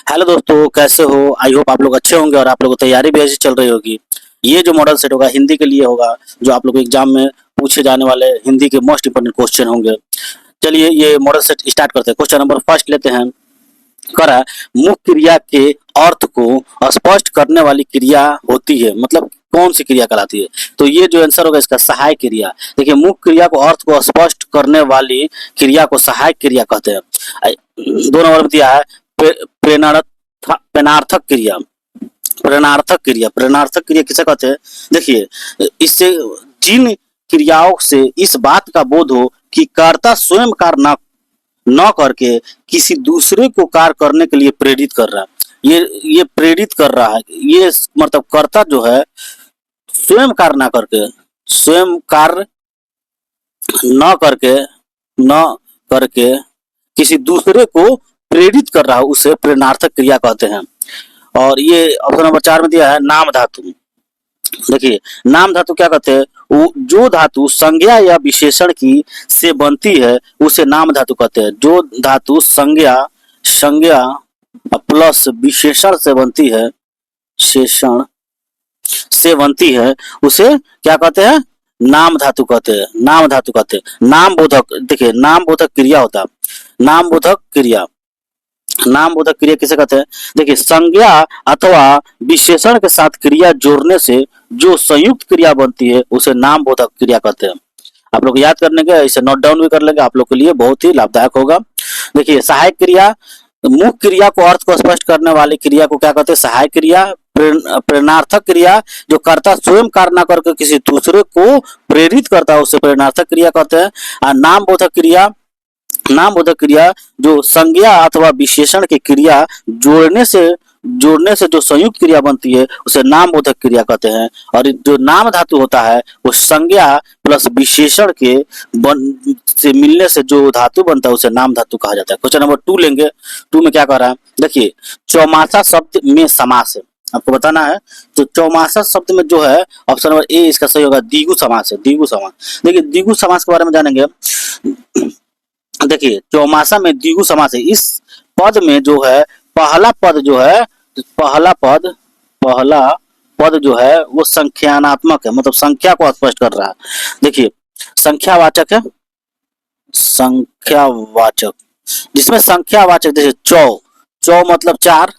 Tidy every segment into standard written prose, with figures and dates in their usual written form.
Hello दोस्तों, कैसे हो? आई होप आप लोग अच्छे होंगे और आप लोगों की तैयारी भी ऐसी चल रही होगी। ये जो मॉडल सेट होगा हिंदी के लिए होगा, जो आप लोग को एग्जाम में पूछे जाने वाले हिंदी के मोस्ट इंपोर्टेंट क्वेश्चन होंगे। चलिए ये मॉडल सेट स्टार्ट करते हैं। क्वेश्चन नंबर फर्स्ट लेते हैं। करा मुख्य क्रिया के अर्थ को स्पष्ट करने वाली क्रिया होती है, मतलब कौन सी क्रिया कहलाती है? तो ये जो आंसर होगा इसका सहायक क्रिया। देखिए, मुख्य क्रिया को अर्थ को स्पष्ट करने वाली क्रिया को सहायक क्रिया कहते हैं। 2 नंबर में दिया है प्रेरणार्थक क्रिया। प्रेरणार्थक क्रिया किसे कहते हैं? देखिए, इससे जिन क्रियाओं से इस बात का बोध हो कि कर्ता स्वयं कार्य न करके किसी दूसरे को कार्य करने के लिए प्रेरित कर रहा है। ये प्रेरित कर रहा है, ये मतलब कर्ता जो है स्वयं कार्य ना करके, स्वयं कार्य न करके न करके किसी दूसरे को प्रेरित कर रहा है, उसे प्रेरणार्थक क्रिया कहते हैं। और ये ऑप्शन नंबर 4 में दिया है नाम धातु। देखिए, नाम धातु क्या कहते हैं? वो जो धातु संज्ञा या विशेषण की से बनती है उसे नाम धातु कहते हैं। जो धातु संज्ञा संज्ञा प्लस विशेषण से बनती है, शेषण से बनती है, उसे क्या कहते हैं? नाम धातु कहते हैं। नाम धातु कहते हैं। नाम बोधक, देखिए नाम बोधक क्रिया होता है। नाम बोधक क्रिया, नाम बोधक क्रिया किसे कहते हैं? देखिए, संज्ञा अथवा विशेषण के साथ क्रिया जोड़ने से जो संयुक्त क्रिया बनती है उसे नाम बोधक क्रिया कहते हैं। आप लोग याद करने के, इसे नोट डाउन भी कर लेंगे, आप लोग के लिए बहुत ही लाभदायक होगा। देखिए, सहायक क्रिया, मुख्य क्रिया को अर्थ को स्पष्ट करने वाली क्रिया को क्या कहते हैं? सहायक क्रिया। प्रेरणार्थक क्रिया, जो कर्ता स्वयं कार्य न करके किसी दूसरे को प्रेरित करता है उसे प्रेरणार्थक क्रिया कहते हैं। और नाम बोधक क्रिया, नाम बोधक क्रिया जो संज्ञा अथवा विशेषण की क्रिया जोड़ने से जो संयुक्त क्रिया बनती है उसे नाम बोधक क्रिया कहते हैं। और जो नाम धातु होता है वो संज्ञा प्लस विशेषण के से मिलने से जो धातु बनता है उसे नाम धातु कहा जाता है। क्वेश्चन नंबर 2 लेंगे। 2 में क्या कह रहा है? देखिए, चौमासा शब्द में समास है, आपको बताना है। तो चौमासा शब्द में जो है ऑप्शन नंबर ए इसका सही होगा, द्विगु समास है। द्विगु समास, देखिए द्विगु समास के बारे में जानेंगे। देखिए, चौमासा में द्विगु समास है। इस पद में जो है पहला पद जो है, पहला पद जो है वो संख्यानात्मक है, मतलब संख्या को स्पष्ट कर रहा है। देखिए, संख्यावाचक है, संख्यावाचक, जिसमें संख्यावाचक जैसे चौ मतलब चार,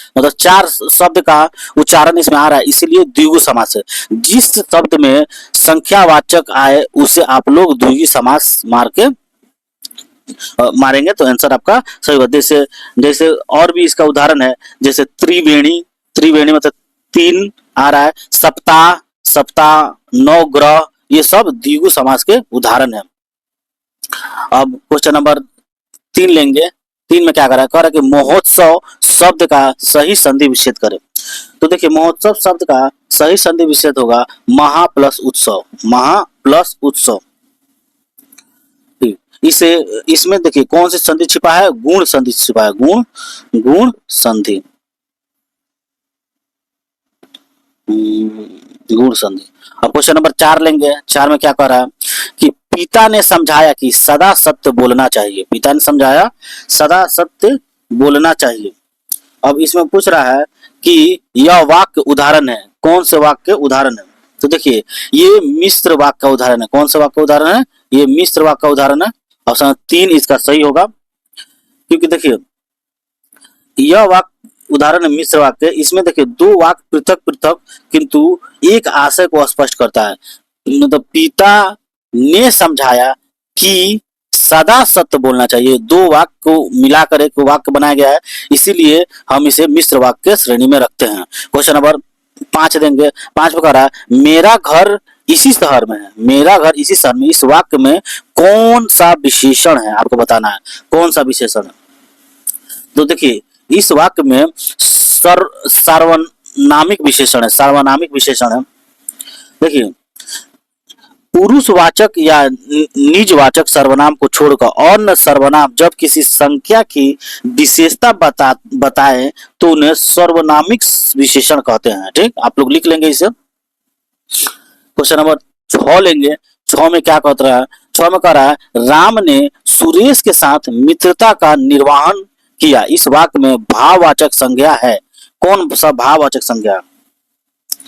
मतलब चार शब्द का उच्चारण इसमें आ रहा है, इसीलिए द्विगु समास है। जिस शब्द में संख्यावाचक आए उसे आप लोग द्विगु समास मारेंगे तो आंसर आपका सही होगा। जैसे जैसे और भी इसका उदाहरण है, जैसे त्रिवेणी, त्रिवेणी मतलब 3 आ रहा है। सप्ताह, नवग्रह, ये सब द्विगु समास के उदाहरण है। अब क्वेश्चन नंबर 3 लेंगे। 3 में क्या कह रहा है कि महोत्सव शब्द का सही संधि विच्छेद करें। तो देखिए, महोत्सव शब्द का सही संधि विच्छेद होगा महा प्लस उत्सव, महा प्लस उत्सव। इसे इसमें देखिए कौन सी संधि छिपा है? गुण संधि छिपा है, गुण संधि, गुण संधि। अब क्वेश्चन नंबर 4 लेंगे। 4 में क्या कह रहा है कि पिता ने समझाया कि सदा सत्य बोलना चाहिए। पिता ने समझाया सदा सत्य बोलना चाहिए। अब इसमें पूछ रहा है कि यह वाक्य उदाहरण है, कौन से वाक्य उदाहरण है? तो देखिए, ये मिश्र वाक्य का उदाहरण है। कौन सा वाक्य उदाहरण है? ये मिश्र वाक्य का उदाहरण है। ऑप्शन 3 इसका सही होगा, क्योंकि देखिए यह वाक्य उदाहरण है मिश्र वाक्य। इसमें देखिए 2 वाक्य पृथक पृथक किंतु एक आशय को स्पष्ट करता है। मतलब पिता ने समझाया कि सदा सत्य बोलना चाहिए, 2 वाक्य को मिलाकर एक वाक्य बनाया गया है, इसीलिए हम इसे मिश्र वाक्य श्रेणी में रखते हैं। क्वेश्चन नंबर 5 देंगे। 5 में कह रहा है मेरा घर इसी शहर में है, मेरा घर इसी शहर में। इस वाक्य में कौन सा विशेषण है? आपको बताना है कौन सा विशेषण है। तो देखिए, इस वाक्य में सार्वनामिक विशेषण है, सार्वनामिक विशेषण है। देखिए, पुरुषवाचक या निजवाचक सर्वनाम को छोड़कर अन्य सर्वनाम जब किसी संख्या की विशेषता बताए तो उन्हें सर्वनामिक विशेषण कहते हैं। ठीक, आप लोग लिख लेंगे इसे। क्वेश्चन नंबर 6 लेंगे। 6 में क्या कह रहा है? 6 में कह रहा है राम ने सुरेश के साथ मित्रता का निर्वहन किया, इस वाक्य में भाववाचक संज्ञा है। कौन सा भाववाचक संज्ञा?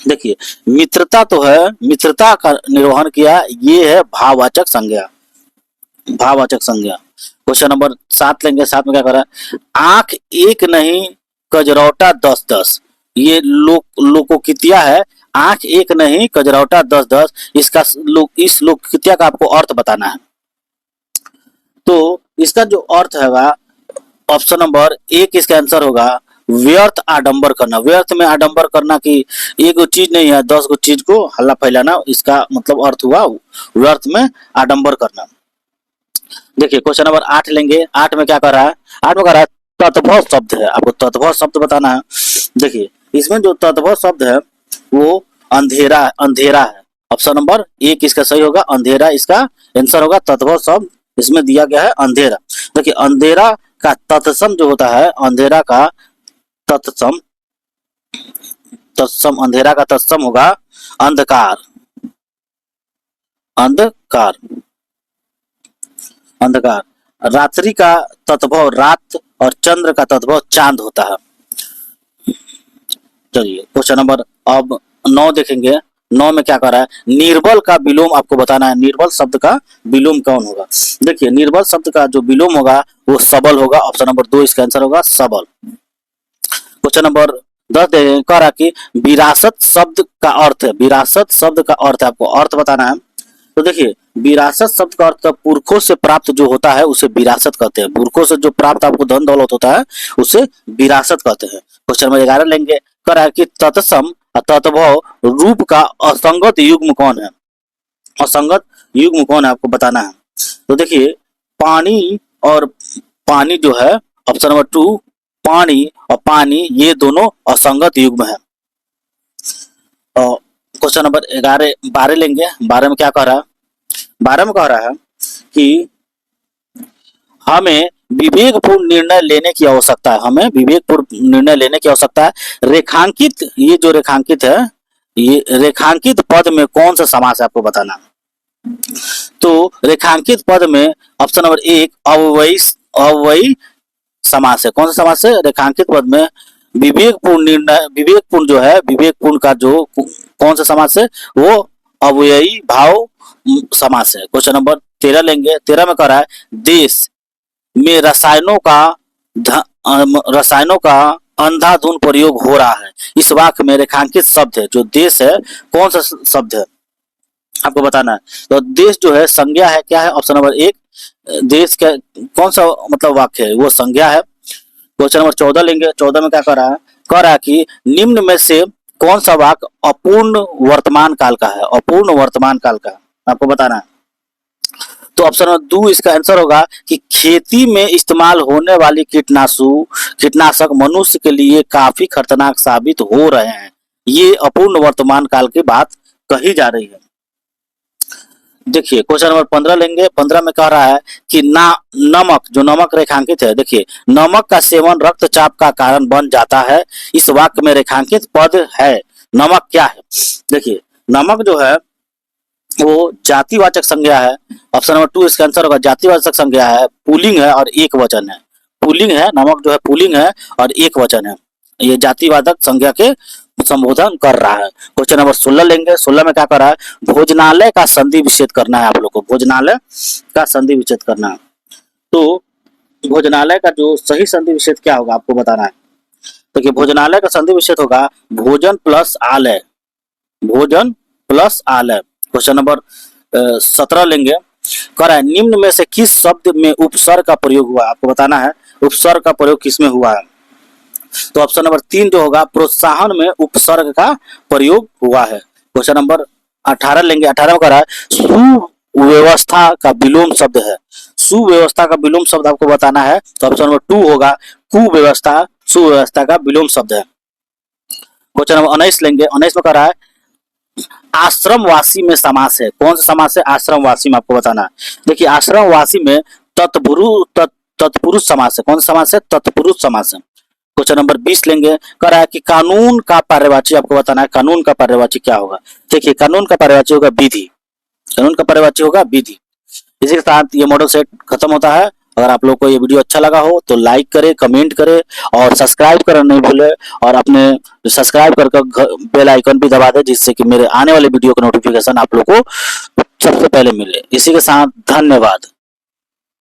देखिए, मित्रता तो है, मित्रता का निर्वहन किया, ये है भाववाचक संज्ञा, भाववाचक संज्ञा। क्वेश्चन नंबर 7 लेंगे। 7 में क्या कर रहा है? आंख एक नहीं कजरौटा 10-10, ये लोकोक्तिया है। आंख एक नहीं कजरौटा 10-10, इसका इस लोकोक्तिया का आपको अर्थ बताना है। तो इसका जो अर्थ है ऑप्शन नंबर 1 इसका आंसर होगा व्यर्थ आडंबर करना। व्यर्थ में आडंबर करना कि एक चीज नहीं है 10 चीज को हल्ला फैलाना, इसका मतलब अर्थ हुआ व्यर्थ में आडंबर करना। देखिए क्वेश्चन नंबर 8 लेंगे। 8 में क्या कर रहा है? 8 में कर रहा है तत्भव शब्द है, आपको तत्भव शब्द बताना है। देखिए इसमें जो तत्भव शब्द है वो अंधेरा, अंधेरा है। ऑप्शन नंबर 1 इसका सही होगा, अंधेरा इसका आंसर होगा। तत्भव शब्द इसमें दिया गया है अंधेरा। देखिए अंधेरा का तत्सम जो होता है, अंधेरा का तत्सम, तत्सम अंधेरा का तत्सम होगा अंधकार, अंधकार, अंधकार। रात्रि का तत्भव रात और चंद्र का तत्भव चांद होता है। चलिए क्वेश्चन नंबर अब 9 देखेंगे। 9 में क्या कर रहा है? निर्बल का विलोम आपको बताना है। निर्बल शब्द का विलोम कौन होगा? देखिए निर्बल शब्द का जो विलोम होगा वो सबल होगा। ऑप्शन नंबर 2 इसका आंसर होगा सबल। क्वेश्चन नंबर 10 कह रहा कि विरासत शब्द का अर्थ है, विरासत शब्द का अर्थ है, आपको अर्थ बताना है। तो देखिए विरासत शब्द का अर्थ पुरखों से प्राप्त जो होता है उसे विरासत कहते हैं। पुरखों से जो प्राप्त आपको धन दौलत होता है उसे विरासत कहते हैं। क्वेश्चन नंबर 11 लेंगे। कह रहा है कि तत्सम तत्भव रूप का असंगत युग्म कौन है? असंगत युग्म कौन है आपको बताना है। तो देखिए पानी और पानी जो है, ऑप्शन नंबर 2 पानी और पानी ये दोनों असंगत युग्म है। और क्वेश्चन नंबर 12 लेंगे। 12 में क्या कह रहा है? 12 में कह रहा है कि हमें विवेकपूर्ण निर्णय लेने की आवश्यकता है, हमें विवेकपूर्ण निर्णय लेने की आवश्यकता है। रेखांकित, ये जो रेखांकित है, ये रेखांकित पद में कौन सा समास है आपको बताना। तो रेखांकित पद में ऑप्शन नंबर 1 अव्ययी, अव्ययी समास है। कौन सा समास है? रेखांकित पद में विवेकपूर्ण निर्णय, विवेकपूर्ण जो है, विवेकपूर्ण का जो कौन सा समास है वो अव्ययी भाव समास है। क्वेश्चन नंबर 13 लेंगे। 13 में कह रहा है देश में रसायनों का अंधाधुंध प्रयोग हो रहा है, इस वाक्य में रेखांकित शब्द है जो देश है कौन सा शब्द है आपको बताना है। तो देश जो है संज्ञा है, क्या है? ऑप्शन नंबर 1 देश का कौन सा मतलब वाक्य है वो संज्ञा है। क्वेश्चन नंबर 14 लेंगे। 14 में क्या कर रहा है? कह रहा है कि निम्न में से कौन सा वाक्य अपूर्ण वर्तमान काल का है? अपूर्ण वर्तमान काल का आपको बताना है। तो ऑप्शन नंबर 2 इसका आंसर होगा कि खेती में इस्तेमाल होने वाली कीटनाशक मनुष्य के लिए काफी खतरनाक साबित हो रहे हैं। ये अपूर्ण वर्तमान काल की बात कही जा रही है। देखिए क्वेश्चन नंबर 15 लेंगे। 15 में कह रहा है कि नमक, जो नमक रेखांकित है, देखिए नमक का सेवन रक्तचाप का कारण बन जाता है, इस वाक्य में रेखांकित पद है। नमक क्या है? देखिए नमक जो है वो जातिवाचक संज्ञा है। ऑप्शन नंबर 2 इसका आंसर होगा जातिवाचक संज्ञा है, पुल्लिंग है और एक वचन है। पुल्लिंग है, नमक जो है पुल्लिंग है और एक वचन है। ये जातिवाचक संज्ञा के संबोधन कर रहा है। क्वेश्चन नंबर 16 लेंगे। 16 में क्या कर रहा है? भोजनालय का संधि विच्छेद करना है आप लोग को, भोजनालय का संधि विच्छेद करना है। तो भोजनालय का जो सही संधि विच्छेद क्या होगा आपको बताना है। देखिए भोजनालय का संधि विच्छेद होगा भोजन प्लस आलय, भोजन प्लस आलय। क्वेश्चन नंबर 17 लेंगे। कह रहा है निम्न में से किस शब्द में उपसर्ग का प्रयोग हुआ आपको बताना है। उपसर्ग का प्रयोग किसमें हुआ है? तो ऑप्शन नंबर 3 जो होगा प्रोत्साहन में उपसर्ग का प्रयोग हुआ है। क्वेश्चन नंबर 18 लेंगे। 18 में कह रहा है सुव्यवस्था का विलोम शब्द है। सुव्यवस्था का विलोम शब्द आपको बताना है। तो ऑप्शन नंबर 2 होगा कुव्यवस्था, सुव्यवस्था का विलोम शब्द है। क्वेश्चन नंबर 19 लेंगे। 19 में कह रहा है आश्रमवासी में समास है। कौन सा समास है आश्रमवासी में आपको बताना है। देखिए आश्रमवासी में तत्पुरुष समास है। कौन सा समास है? तत्पुरुष समास है। क्वेश्चन नंबर 20 लेंगे। कह रहा है कि कानून का पर्यायवाची आपको बताना है। कानून का पर्यायवाची क्या होगा? देखिए कानून का पर्यायवाची होगा विधि, कानून का पर्यायवाची होगा विधि। इसी के साथ ये मॉडल सेट खत्म होता है। अगर आप लोग को ये वीडियो अच्छा लगा हो तो लाइक करें, कमेंट करें और सब्सक्राइब करना नहीं भूलें। और अपने सब्सक्राइब कर बेल आइकन भी दबा दें, जिससे कि मेरे आने वाले वीडियो का नोटिफिकेशन आप लोग को सबसे पहले मिले। इसी के साथ धन्यवाद।